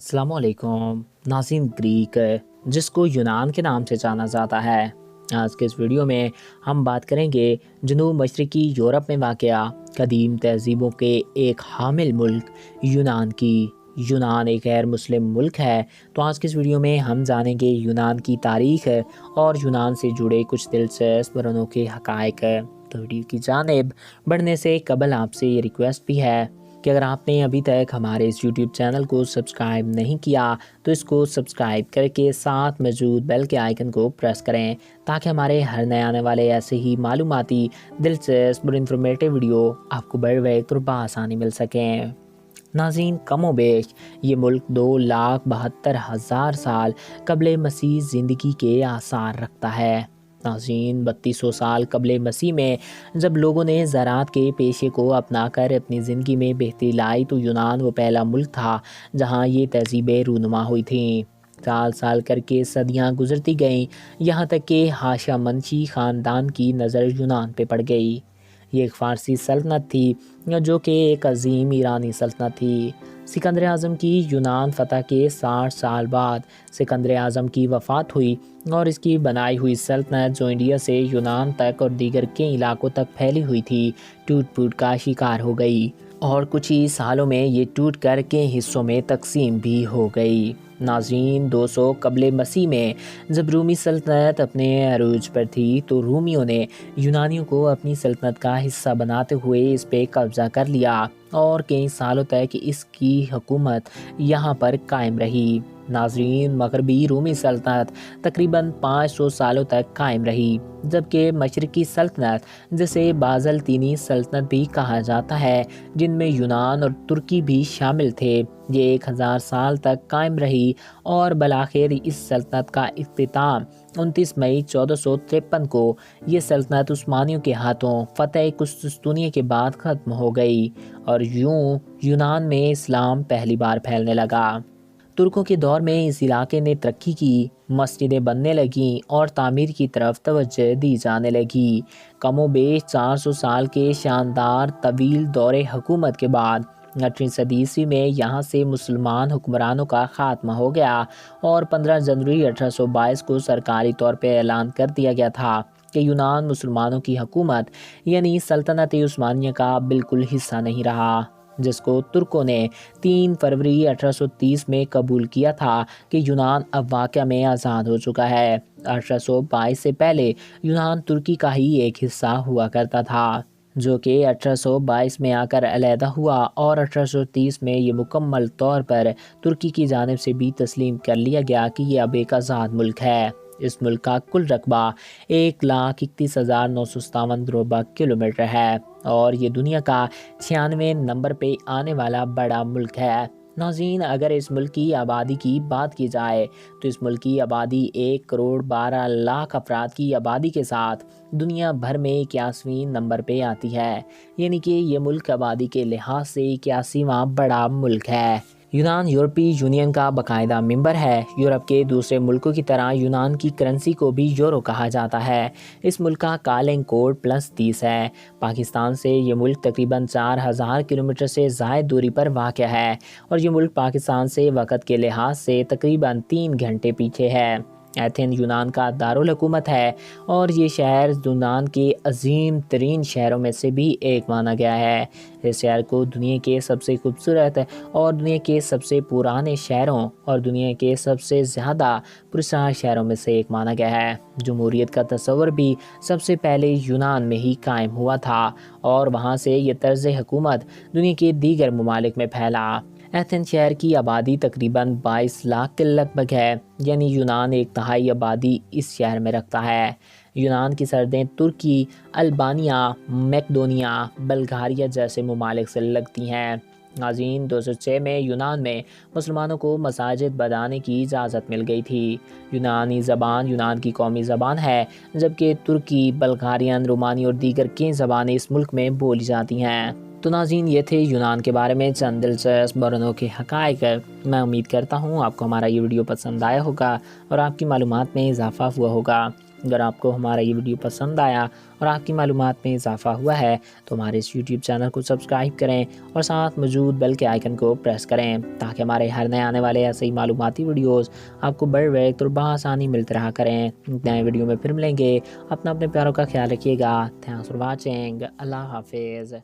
السلام علیکم ناظرین، گریک جس کو یونان کے نام سے جانا جاتا ہے۔ آج کے اس ویڈیو میں ہم بات کریں گے جنوب مشرقی یورپ میں واقع قدیم تہذیبوں کے ایک حامل ملک یونان کی۔ یونان ایک غیر مسلم ملک ہے، تو آج کے اس ویڈیو میں ہم جانیں گے یونان کی تاریخ اور یونان سے جڑے کچھ دلچسپ اور انوکھے حقائق۔ تو ویڈیو کی جانب بڑھنے سے قبل آپ سے یہ ریکویسٹ بھی ہے کہ اگر آپ نے ابھی تک ہمارے اس یوٹیوب چینل کو سبسکرائب نہیں کیا تو اس کو سبسکرائب کر کے ساتھ موجود بیل کے آئیکن کو پریس کریں تاکہ ہمارے ہر نئے آنے والے ایسے ہی معلوماتی دلچسپ اور انفارمیٹیو ویڈیو آپ کو بر وقت اور بآسانی مل سکیں۔ ناظرین، کم و بیش یہ ملک 2,72,000 سال قبل مسیح زندگی کے آثار رکھتا ہے۔ ناظرین، 3200 سال قبل مسیح میں جب لوگوں نے زراعت کے پیشے کو اپنا کر اپنی زندگی میں بہتری لائی تو یونان وہ پہلا ملک تھا جہاں یہ تہذیبیں رونما ہوئی تھیں۔ سال سال کر کے صدیاں گزرتی گئیں، یہاں تک کہ ہاشمنشی خاندان کی نظر یونان پہ پڑ گئی۔ یہ ایک فارسی سلطنت تھی جو کہ ایک عظیم ایرانی سلطنت تھی۔ سکندر اعظم کی یونان فتح کے 60 سال بعد سکندر اعظم کی وفات ہوئی اور اس کی بنائی ہوئی سلطنت جو انڈیا سے یونان تک اور دیگر کئی علاقوں تک پھیلی ہوئی تھی ٹوٹ پھوٹ کا شکار ہو گئی اور کچھ ہی سالوں میں یہ ٹوٹ کر کئی حصوں میں تقسیم بھی ہو گئی۔ ناظرین، 200 قبل مسیح میں جب رومی سلطنت اپنے عروج پر تھی تو رومیوں نے یونانیوں کو اپنی سلطنت کا حصہ بناتے ہوئے اس پہ قبضہ کر لیا اور کئی سالوں تک اس کی حکومت یہاں پر قائم رہی۔ ناظرین، مغربی رومی سلطنت تقریباً 500 سالوں تک قائم رہی، جبکہ مشرقی سلطنت جسے بازلطینی سلطنت بھی کہا جاتا ہے، جن میں یونان اور ترکی بھی شامل تھے، یہ 1000 سال تک قائم رہی اور بالآخر اس سلطنت کا اختتام 29 مئی 1453 کو یہ سلطنت عثمانیوں کے ہاتھوں فتح قسطنطنیہ کے بعد ختم ہو گئی اور یوں یونان میں اسلام پہلی بار پھیلنے لگا۔ ترکوں کے دور میں اس علاقے نے ترقی کی، مسجدیں بننے لگیں اور تعمیر کی طرف توجہ دی جانے لگی۔ کم و بیش 400 سال کے شاندار طویل دور حکومت کے بعد 8ویں صدی عیسوی میں یہاں سے مسلمان حکمرانوں کا خاتمہ ہو گیا اور 15 جنوری 1822 کو سرکاری طور پہ اعلان کر دیا گیا تھا کہ یونان مسلمانوں کی حکومت یعنی سلطنت عثمانیہ کا بالکل حصہ نہیں رہا، جس کو ترکوں نے 3 فروری 1830 میں قبول کیا تھا کہ یونان اب واقعہ میں آزاد ہو چکا ہے۔ 1822 سے پہلے یونان ترکی کا ہی ایک حصہ ہوا کرتا تھا، جو کہ 1822 میں آ کر علیحدہ ہوا اور 1830 میں یہ مکمل طور پر ترکی کی جانب سے بھی تسلیم کر لیا گیا کہ یہ اب ایک آزاد ملک ہے۔ اس ملک کا کل رقبہ 1,31,957 مربع کلومیٹر ہے اور یہ دنیا کا 96 نمبر پہ آنے والا بڑا ملک ہے۔ ناظرین، اگر اس ملک کی آبادی کی بات کی جائے تو اس ملک کی آبادی 1,12,00,000 افراد کی آبادی کے ساتھ دنیا بھر میں 81ویں نمبر پہ آتی ہے، یعنی کہ یہ ملک آبادی کے لحاظ سے 81واں بڑا ملک ہے۔ یونان یورپی یونین کا باقاعدہ ممبر ہے۔ یورپ کے دوسرے ملکوں کی طرح یونان کی کرنسی کو بھی یورو کہا جاتا ہے۔ اس ملک کا کالنگ کوڈ +30 ہے۔ پاکستان سے یہ ملک تقریباً 4000 کلومیٹر سے زائد دوری پر واقع ہے اور یہ ملک پاکستان سے وقت کے لحاظ سے تقریباً 3 گھنٹے پیچھے ہے۔ ایتھن یونان کا دارالحکومت ہے اور یہ شہر یونان کے عظیم ترین شہروں میں سے بھی ایک مانا گیا ہے۔ اس شہر کو دنیا کے سب سے خوبصورت اور دنیا کے سب سے پرانے شہروں اور دنیا کے سب سے زیادہ پراسرار شہروں میں سے ایک مانا گیا ہے۔ جمہوریت کا تصور بھی سب سے پہلے یونان میں ہی قائم ہوا تھا اور وہاں سے یہ طرز حکومت دنیا کے دیگر ممالک میں پھیلا۔ ایتھن شہر کی آبادی تقریباً 22 لاکھ کے لگ بھگ ہے، یعنی یونان 1/3 آبادی اس شہر میں رکھتا ہے۔ یونان کی سرحدیں ترکی، البانیہ، میکڈونیا، بلغاریہ جیسے ممالک سے لگتی ہیں۔ ناظرین، 2006 میں یونان میں مسلمانوں کو مساجد بنانے کی اجازت مل گئی تھی۔ یونانی زبان یونان کی قومی زبان ہے، جبکہ ترکی، بلغارین، رومانی اور دیگر کئی زبانیں اس ملک میں بولی جاتی ہیں۔ تو ناظرین، یہ تھے یونان کے بارے میں چند دلچسپ اور انوکھے حقائق۔ میں امید کرتا ہوں آپ کو ہمارا یہ ویڈیو پسند آیا ہوگا اور آپ کی معلومات میں اضافہ ہوا ہوگا۔ اگر آپ کو ہمارا یہ ویڈیو پسند آیا اور آپ کی معلومات میں اضافہ ہوا ہے تو ہمارے اس یوٹیوب چینل کو سبسکرائب کریں اور ساتھ موجود بیل کے آئیکن کو پریس کریں تاکہ ہمارے ہر نئے آنے والے ایسے ہی معلوماتی ویڈیوز آپ کو بر وقت اور بآسانی ملتے رہا کریں۔ نئے ویڈیو میں پھر ملیں گے، اپنے پیاروں کا خیال رکھیے گا۔ تھینکس فار واچنگ، اللہ حافظ۔